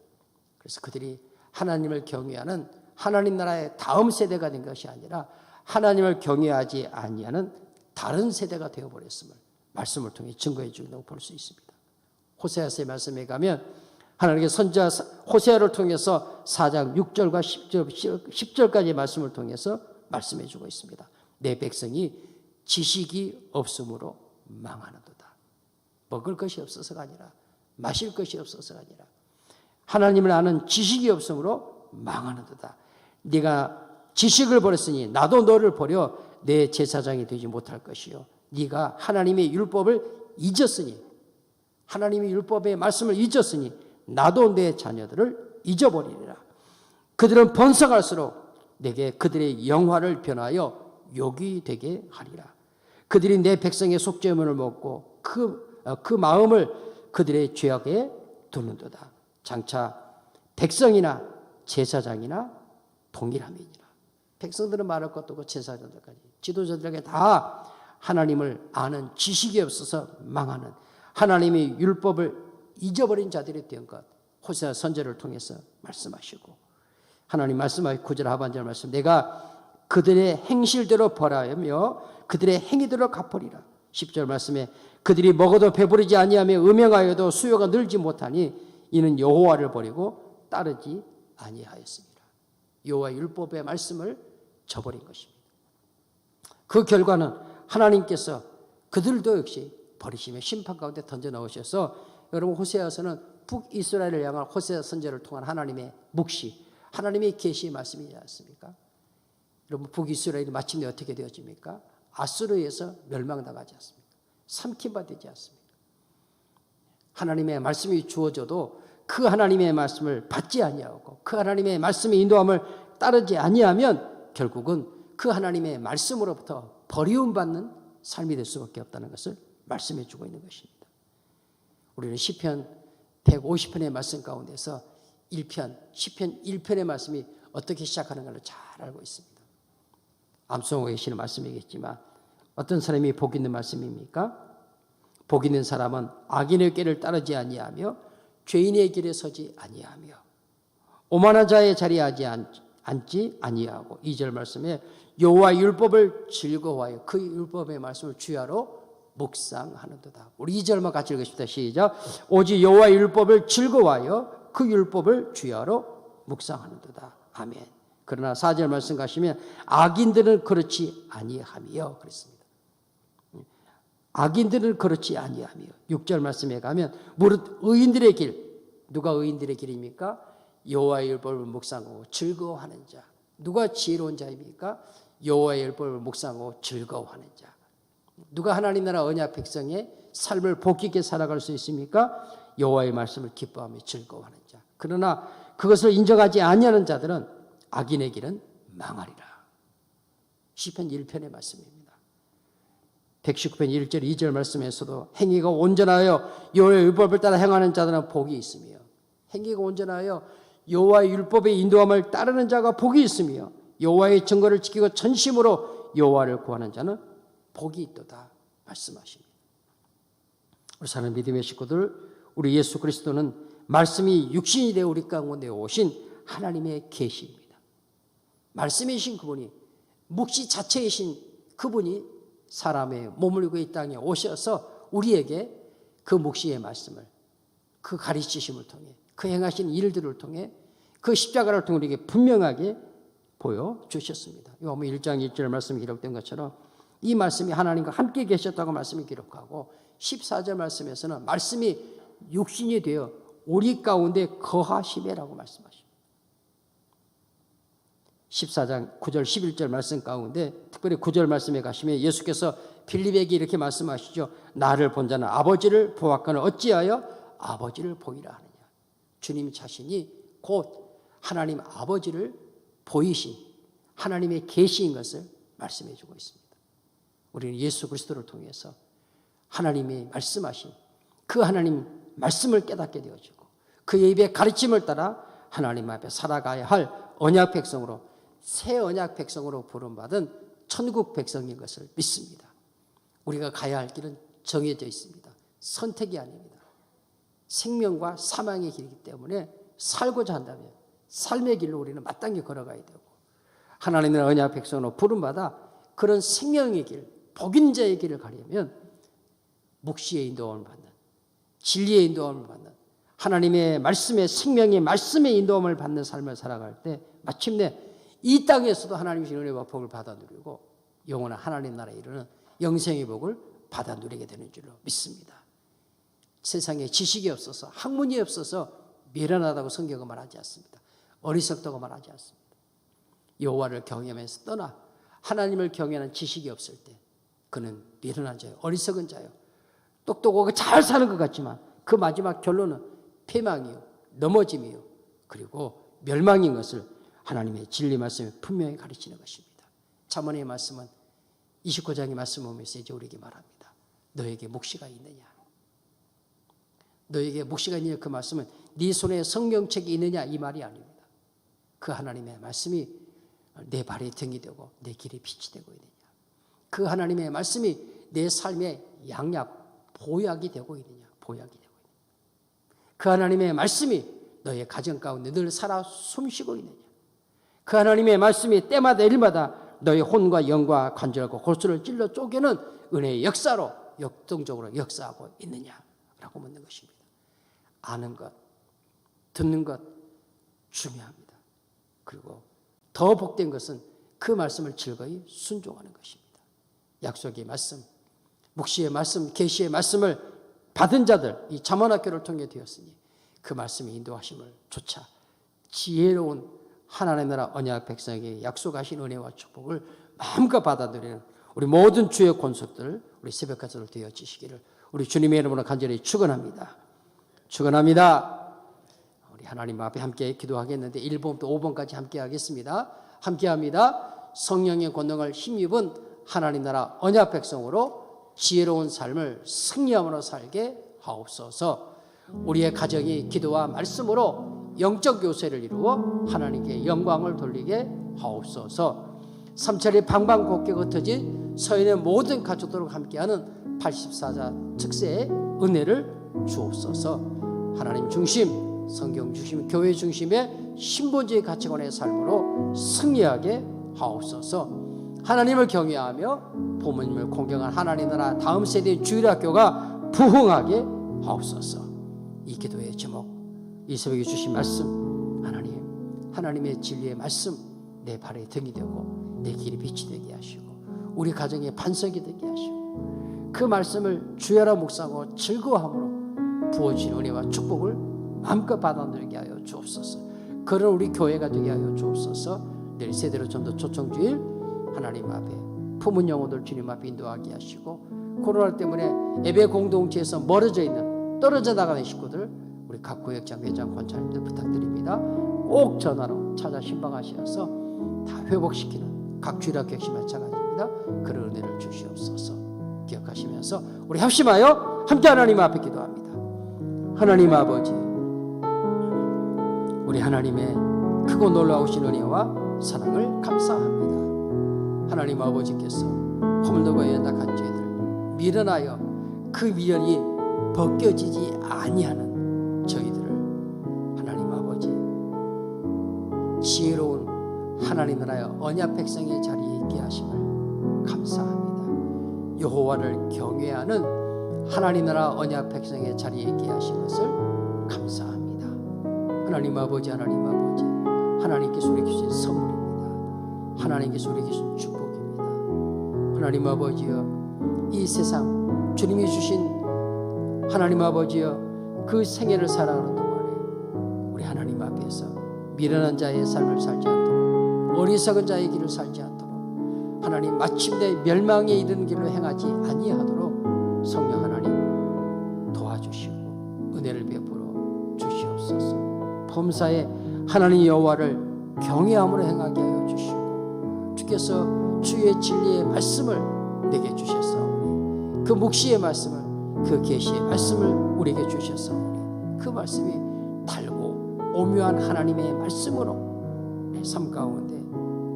그래서 그들이 하나님을 경외하는 하나님 나라의 다음 세대가 된 것이 아니라 하나님을 경외하지 아니하는 다른 세대가 되어버렸음을 말씀을 통해 증거해 준다고 볼 수 있습니다. 호세아서의 말씀에 가면 하나님의 선지자 호세아를 통해서 4장 6절과 10절까지의 말씀을 통해서 말씀해 주고 있습니다. 내 백성이 지식이 없으므로 망하는도다. 먹을 것이 없어서가 아니라 마실 것이 없어서가 아니라 하나님을 아는 지식이 없으므로 망하는도다. 네가 지식을 버렸으니 나도 너를 버려 내 제사장이 되지 못할 것이요. 네가 하나님의 율법을 잊었으니, 하나님의 율법의 말씀을 잊었으니 나도 내 자녀들을 잊어버리리라. 그들은 번성할수록 내게 그들의 영화를 변하여 욕이 되게 하리라. 그들이 내 백성의 속죄문을 먹고 그 마음을 그들의 죄악에 두는도다. 장차 백성이나 제사장이나 동일함이니라. 백성들은 말할 것도 없고 제사장들까지 지도자들에게 다 하나님을 아는 지식이 없어서 망하는, 하나님의 율법을 잊어버린 자들이 된 것, 호세아 선지자를 통해서 말씀하시고, 하나님 말씀하신 9절 하반절 말씀, 내가 그들의 행실대로 벌하며 그들의 행위대로 갚으리라. 10절 말씀에 그들이 먹어도 배부르지 아니하며 음행하여도 수요가 늘지 못하니 이는 여호와를 버리고 따르지 아니하였습니다. 여호와의 율법의 말씀을 저버린 것입니다. 그 결과는 하나님께서 그들도 역시 버리시며 심판 가운데 던져 넣으셔서, 여러분 호세아서는 북이스라엘을 향한 호세아 선지자를 통한 하나님의 묵시, 하나님의 계시의 말씀이지 않습니까? 여러분, 북이스라엘이 마침내 어떻게 되어집니까? 아수르에서 멸망당하지 않습니까? 삼킨바 되지 않습니까? 하나님의 말씀이 주어져도 그 하나님의 말씀을 받지 아니하고 그 하나님의 말씀의 인도함을 따르지 아니하면 결국은 그 하나님의 말씀으로부터 버리움받는 삶이 될 수밖에 없다는 것을 말씀해 주고 있는 것입니다. 우리는 시편 150편의 말씀 가운데서 1편, 시편 1편의 말씀이 어떻게 시작하는 걸 잘 알고 있습니다. 암송하고 계시는 말씀이겠지만 어떤 사람이 복 있는 말씀입니까? 복 있는 사람은 악인의 길을 따르지 아니하며 죄인의 길에 서지 아니하며 오만한 자의 자리에 앉지 아니하고 2절 말씀에 여호와의 율법을 즐거워하여 그 율법의 말씀을 주야로 묵상하는도다. 우리 2절만 같이 읽으십시다. 시작. 오직 여호와의 율법을 즐거워하여 그 율법을 주야로 묵상하는도다. 아멘. 그러나 4절 말씀 가시면 악인들은 그렇지 아니하며 그랬습니다. 악인들은 그렇지 아니하며 6절 말씀에 가면 무릇 의인들의 길, 누가 의인들의 길입니까? 여호와의 율법을 묵상하고 즐거워하는 자. 누가 지혜로운 자입니까? 여호와의 율법을 묵상하고 즐거워하는 자. 누가 하나님 나라 언약 백성의 삶을 복 있게 살아갈 수 있습니까? 여호와의 말씀을 기뻐하며 즐거워하는 자. 그러나 그것을 인정하지 아니하는 자들은 악인의 길은 망하리라. 시편 1편의 말씀입니다. 119편 1절 2절 말씀에서도 행위가 온전하여 여호와의 율법을 따라 행하는 자들은 복이 있으며 행위가 온전하여 여호와의 율법의 인도함을 따르는 자가 복이 있으며 여호와의 증거를 지키고 전심으로 여호와를 구하는 자는 복이 있도다 말씀하십니다. 우리 사는 믿음의 식구들, 우리 예수 그리스도는 말씀이 육신이 되어 우리 가운데 오신 하나님의 계시입니다. 말씀이신 그분이, 묵시 자체이신 그분이 사람의 몸을 입고 이 땅에 오셔서 우리에게 그 묵시의 말씀을, 그 가르치심을 통해, 그 행하신 일들을 통해, 그 십자가를 통해 우리에게 분명하게 보여주셨습니다. 요한복음 1장 1절 말씀이 기록된 것처럼 이 말씀이 하나님과 함께 계셨다고 말씀이 기록하고 14절 말씀에서는 말씀이 육신이 되어 우리 가운데 거하시매라고 말씀하십니다. 14장 9절 11절 말씀 가운데 특별히 9절 말씀에 가시면 예수께서 빌립에게 이렇게 말씀하시죠. 나를 본 자는 아버지를 보았거늘 어찌하여 아버지를 보이라 하느냐. 주님 자신이 곧 하나님 아버지를 보이신 하나님의 계시인 것을 말씀해 주고 있습니다. 우리는 예수 그리스도를 통해서 하나님이 말씀하신 그 하나님 말씀을 깨닫게 되어지고 그의 입의 가르침을 따라 하나님 앞에 살아가야 할 언약 백성으로, 새 언약 백성으로 부름받은 천국 백성인 것을 믿습니다. 우리가 가야 할 길은 정해져 있습니다. 선택이 아닙니다. 생명과 사망의 길이기 때문에 살고자 한다면 삶의 길로 우리는 마땅히 걸어가야 되고, 하나님의 언약 백성으로 부름받아 그런 생명의 길, 복인 자의 길을 가려면 묵시의 인도함을 받는, 진리의 인도함을 받는, 하나님의 말씀의 생명의 말씀의 인도함을 받는 삶을 살아갈 때 마침내 이 땅에서도 하나님의 은혜와 복을 받아 누리고 영원한 하나님 나라에 이르는 영생의 복을 받아 누리게 되는 줄로 믿습니다. 세상에 지식이 없어서, 학문이 없어서 미련하다고 성경은 말하지 않습니다. 어리석다고 말하지 않습니다. 여호와를 경외하면서 떠나 하나님을 경외하는 지식이 없을 때 그는 미련한 자요, 어리석은 자요, 똑똑하고 잘 사는 것 같지만 그 마지막 결론은 패망이요, 넘어짐이요, 그리고 멸망인 것을 하나님의 진리 말씀이 분명히 가르치는 것입니다. 잠언의 말씀은 29장의 말씀을 보면서 이제 우리에게 말합니다. 너에게 묵시가 있느냐? 너에게 묵시가 있느냐? 그 말씀은 네 손에 성경책이 있느냐? 이 말이 아닙니다. 그 하나님의 말씀이 내 발의 등이 되고 내 길의 빛이 되고 있느냐? 그 하나님의 말씀이 내 삶의 양약, 보약이 되고 있느냐? 보약이 되고 있느냐? 그 하나님의 말씀이 너의 가정 가운데 늘 살아 숨쉬고 있느냐? 그 하나님의 말씀이 때마다 일마다 너의 혼과 영과 관절과 골수를 찔러 쪼개는 은혜의 역사로 역동적으로 역사하고 있느냐라고 묻는 것입니다. 아는 것, 듣는 것 중요합니다. 그리고 더 복된 것은 그 말씀을 즐거이 순종하는 것입니다. 약속의 말씀, 묵시의 말씀, 계시의 말씀을 받은 자들, 이 잠언학교를 통해 되었으니 그 말씀의 인도하심을 조차 지혜로운 하나님의 나라 언약 백성에게 약속하신 은혜와 축복을 마음껏 받아들이는 우리 모든 주의 권속들 우리 새벽까지도 되어지시기를 우리 주님의 이름으로 간절히 축원합니다. 축원합니다. 우리 하나님 앞에 함께 기도하겠는데 1번부터 5번까지 함께 하겠습니다. 함께 합니다. 성령의 권능을 힘입은 하나님 나라 언약 백성으로 지혜로운 삶을 승리함으로 살게 하옵소서. 우리의 가정이 기도와 말씀으로 영적 요새를 이루어 하나님께 영광을 돌리게 하옵소서. 삼천리 방방곡곡 흩어진 서인의 모든 가족들과 함께하는 84자 특세의 은혜를 주옵소서. 하나님 중심, 성경 중심, 교회 중심의 신본주의 가치관의 삶으로 승리하게 하옵소서. 하나님을 경외하며 부모님을 공경한 하나님 나라 다음 세대의 주일학교가 부흥하게 하옵소서. 이 기도의 제목, 이 새벽에 주신 말씀, 하나님의 진리의 말씀 내 발의 등이 되고 내 길이 빛이 되게 하시고 우리 가정의 반석이 되게 하시고 그 말씀을 주야라 묵상하고 즐거워함으로 부어진 은혜와 축복을 마음껏 받아들이게 하여 주옵소서. 그런 우리 교회가 되게 하여 주옵소서. 내일 세대로 좀 더 초청주일 하나님 앞에 품은 영혼들 주님 앞에 인도하게 하시고 코로나 때문에 예배 공동체에서 멀어져 있는 떨어져 나가는 식구들 우리 각 구역장, 회장, 권사님들 부탁드립니다. 꼭 전화로 찾아 신방하셔서 다 회복시키는 각 주일학 격시 마찬가지입니다. 그런 은혜를 주시옵소서. 기억하시면서 우리 합심하여 함께 하나님 앞에 기도합니다. 하나님 아버지, 우리 하나님의 크고 놀라우신 은혜와 사랑을 감사합니다. 하나님 아버지께서 허물되고 연약한 죄들 미련하여 그 미련이 벗겨지지 아니하는 저희들을 하나님 아버지 지혜로운 하나님 나라의 언약 백성의 자리에 있게 하심을 감사합니다. 여호와를 경외하는 하나님 나라 언약 백성의 자리에 있게 하신 것을 감사합니다. 하나님 아버지 하나님께서 우리에게 주신 선물입니다. 하나님께서 우리에게 주신 축복입니다. 하나님 아버지여, 이 세상 주님이 주신 하나님 아버지여 그 생애를 살아가는 동안에 우리 하나님 앞에서 미련한 자의 삶을 살지 않도록 어리석은 자의 길을 살지 않도록 하나님 마침내 멸망에 이르는 길로 행하지 아니하도록 성령 하나님 도와주시고 은혜를 베풀어 주시옵소서. 범사에 하나님 여호와를 경외함으로 행하게 하여 주시고 주께서 주의 진리의 말씀을 내게 주셨사오니 그 묵시의 말씀을 그 계시의 말씀을 우리에게 주셨사오니 그 말씀이 달고 오묘한 하나님의 말씀으로 내 삶 가운데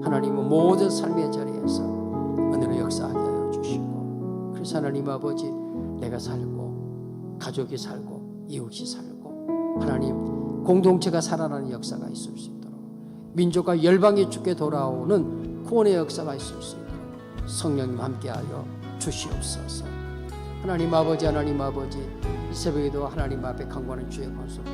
하나님은 모든 삶의 자리에서 은혜로 역사하게 하여 주시고 그래서 하나님 아버지 내가 살고 가족이 살고 이웃이 살고 하나님 공동체가 살아나는 역사가 있을 수 있도록 민족과 열방이 주께 돌아오는 구원의 역사가 있을 수 있도록 성령님 함께하여 주시옵소서. 하나님 아버지 이 새벽에도 하나님 앞에 간구하는 주의 권속들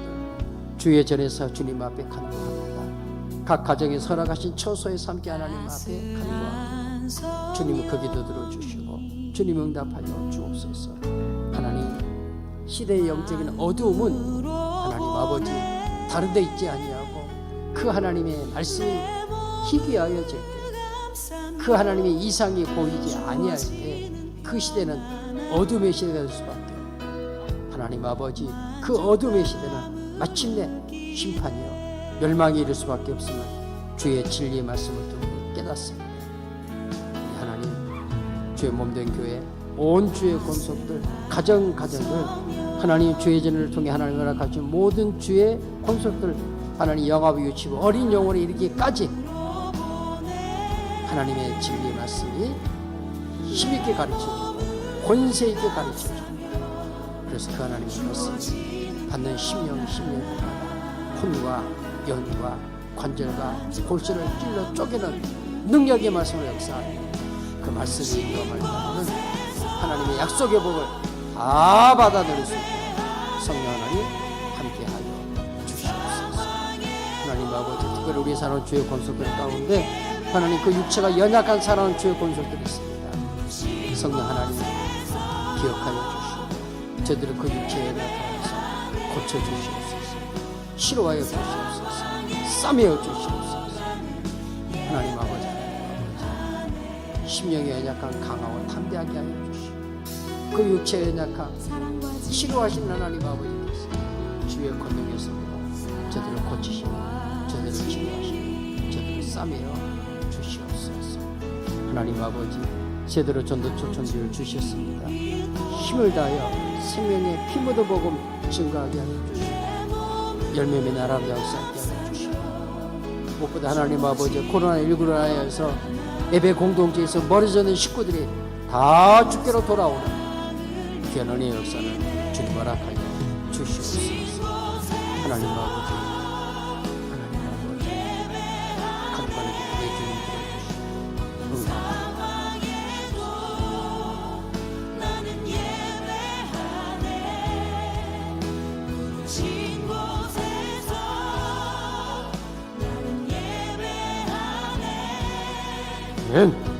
주의 전에서 주님 앞에 간구합니다. 각 가정에 설악하신 처소에서 함께 하나님 앞에 간구합니다. 주님은 그 기도 들어주시고 주님 응답하여 주옵소서. 하나님 시대의 영적인 어두움은 하나님 아버지 다른 데 있지 아니하고 그 하나님의 말씀이 희귀하여질 때 그 하나님의 이상이 보이지 아니할 때 그 시대는 어둠의 시대가 될 수밖에 없고 하나님 아버지 그 어둠의 시대는 마침내 심판이요 멸망이 이를 수밖에 없음을 주의 진리의 말씀을 듣고 깨닫습니다. 하나님 주의 몸된 교회 온 주의 권속들 가정들 하나님 주의 전을 통해 하나님 나라 가진 모든 주의 권속들 하나님 영합 유치고 어린 영혼에 이르기까지 하나님의 진리 말씀이 힘있게 가르쳐주고 권세 있게 가르쳐주고 그래서 그 하나님의 말씀이 받는 심령마다 혼과 연과 관절과 골수를 찔러 쪼개는 능력의 말씀을 역사하니 그 말씀이 인도함을 받는 하나님의 약속의 복을 다 받아들일 수 있도록 성령 하나님 함께하여 주시옵소서. 하나님 아버지 특별히 우리 사는 주의 권속들 가운데 하나님 그 육체가 연약한 사랑하는 주의 권속들이 있습니다. 성령 하나님 기억하여 주시고 저들을 그 육체에 나타나서 고쳐주시옵소서. 치료하여 주시옵소서. 싸매어 주시옵소서. 하나님 아버지, 심령이 연약한 강하고 담대하게 하여 주시고 그 육체의 연약한 치료하신 하나님 아버지께서 주의 권능에서부터 저들을 고치시고 저들을 치료하시고 저들을 싸매어 주시옵소서. 하나님 아버지, 제대로 전도 초청지를 주셨습니다. 힘을 다하여 생명의 피 묻어 복음 증가하게 하여 주시고 열매의 나라를 역사하게 하여 주시고 무엇보다 하나님 아버지, 코로나19로 하여서 예배 공동체에서 멀어졌는 식구들이 다 주께로 돌아오는 귀한 은혜의 역사를 주님 허락하여 주시옵소서. 하나님 아버지, 간간히 기도해 주님 들어주시고 아멘.